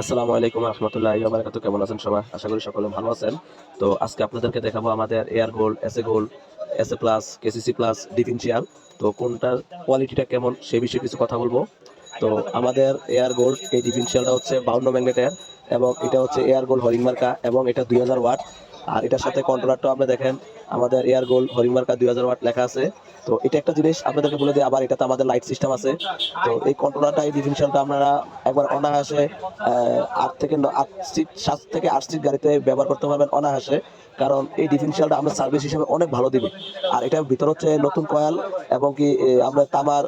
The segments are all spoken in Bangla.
আসসালামু আলাইকুম রহমতুল্লাহি ওয়া বারাকাতুহু। কেমন আছেন সবাই? আশা করি সকলে ভালো আছেন। তো আজকে আপনাদেরকে দেখাবো আমাদের air gold, SA gold, SA plus, KCC plus differential. তো কোনটার কোয়ালিটিটা কেমন সে বিষয়ে কিছু কথা বলবো। তো আমাদের এয়ার গোল্ড এই ডিফারেনশিয়ালটা হচ্ছে 52 ম্যাগনেটের, এবং এটা হচ্ছে এয়ার গোল্ড হরিং মার্কা, এবং এটা 2000 ওয়াট। আর এটার সাথে কন্ট্রোলারটা আপনি দেখেন, আমাদের এয়ার গোল্ড হরিং মার্কা 2000 ওয়াট লেখা আছে। তো এটা একটা জিনিস আপনাদেরকে বলে দিই, আবার এটাতে আমাদের লাইট সিস্টেম আছে। তো এই কন্ট্রোলারটা, এই ডিফারেনশিয়ালটা আপনারা একবার অনায়াসে 7 থেকে 8 সিট গাড়িতে ব্যবহার করতে পারবেন অনায়াসে। কারণ এই ডিফারেনশিয়ালটা আমরা সার্ভিস হিসেবে অনেক ভালো দিবে। আর এটার ভিতর হচ্ছে নতুন কয়েল, এবং কি আমরা তামার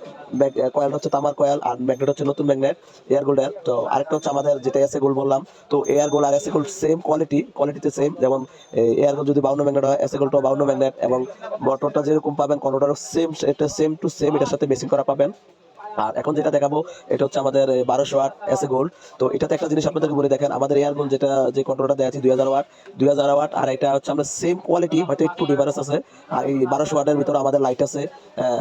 কয়েল হচ্ছে তামার কয়েল, আর ম্যাগনেট হচ্ছে নতুন ম্যাগনেট এয়ার গোল্ডের। তো আরেকটা হচ্ছে আমাদের যেটা এসএ গোল্ড বললাম। তো এয়ার গোল্ড আর এসএ গোল্ড সেম কোয়ালিটিতে সেম। যেমন এয়ার গোল্ড যদি 52 ম্যাগনেট হয়, এসএ গোল্ডটাও 52 ম্যাগনেট, এবং মোটরটা যেরকম পাবেন কন্ট্রোলারও সেম, এটা সেম টু সেম এটার সাথে মেশিং করা পাবেন। আর এখন যেটা দেখাবো এটা হচ্ছে আমাদের 1200 ওয়াট এসএ গোল্ড। তো এটাতে একটা জিনিস আপনাদেরকে বলে দেখেন, আমাদের এয়ার গোল্ড যেটা যে কন্ট্রোলটা দেওয়া আছে 2000 ওয়াট, আর এটা হচ্ছে আমরা সেম কোয়ালিটি, হয়তো একটু ডিফারেন্স আছে। আর এই 1200 ওয়াটের ভিতরে আমাদের লাইট আছে।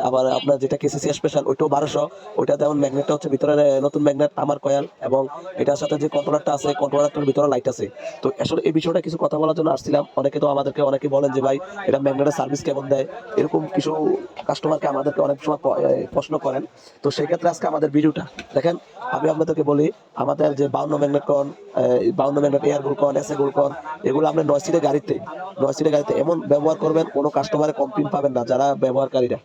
আবার আপনার যেটা কেসিসি স্পেশাল ওইটাও 1200। ওইটা যেমন ম্যাগনেটটা হচ্ছে ভিতরে নতুন ম্যাগনেট আমার কয়েল, এবং এটার সাথে যে কন্ট্রোলারটা আছে কন্ট্রোলারটার ভিতরে লাইট আছে। তো আসলে এই বিষয়টা কিছু কথা বলার জন্য আসছিলাম। অনেকে বলেন যে ভাই এটা ম্যাগনেটের সার্ভিস কেমন দেয়, এরকম কিছু কাস্টমারকে আমাদেরকে অনেক সময় প্রশ্ন করেন। তো সেক্ষেত্রে আজকে আমাদের ভিডিওটা দেখেন। আমি আপনাদেরকে বলি, আমাদের যে 52 ম্যাগনেট কন, 52 ম্যাগনেট এয়ার গোল্ড কন, এসএ গোল্ড কন, এগুলো আমরা 9 সিটের গাড়িতে এমন ব্যবহার করবেন, কোনো কাস্টমারে কমপ্লেন পাবেন না, যারা ব্যবহারকারীরা।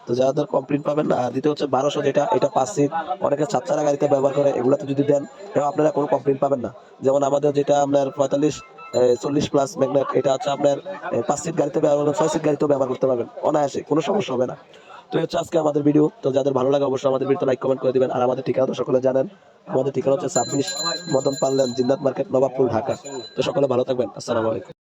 তো যাদের কমপ্লেন পাবেন না। আর দ্বিতীয় হচ্ছে 1200, যেটা এটা 5 সিট, অনেকে 4 চাকা গাড়িতে ব্যবহার করে, এগুলোতে যদি দেন এবং আপনারা কোনো কমপ্লেন পাবেন না। যেমন আমাদের যেটা আপনার 40 প্লাস ম্যাগনেট, এটা হচ্ছে আপনার 5 সিট গাড়িতে ব্যবহার করবেন, 6 সিট গাড়িতেও ব্যবহার করতে পারবেন অনায়াসে, কোনো সমস্যা হবে না। তো হচ্ছে আজকে আমাদের ভিডিও। তো যাদের ভালো লাগে অবশ্যই আমাদের ভিডিওতে লাইক কমেন্ট করে দিবেন। আর আমাদের ঠিকানা তো সকলে জানেন, আমাদের ঠিকানা হচ্ছে 26 মদন পার্লেন, জিন্নাত মার্কেট, নবাবপুর, ঢাকা। তো সকলে ভালো থাকবেন। আসসালামু আলাইকুম।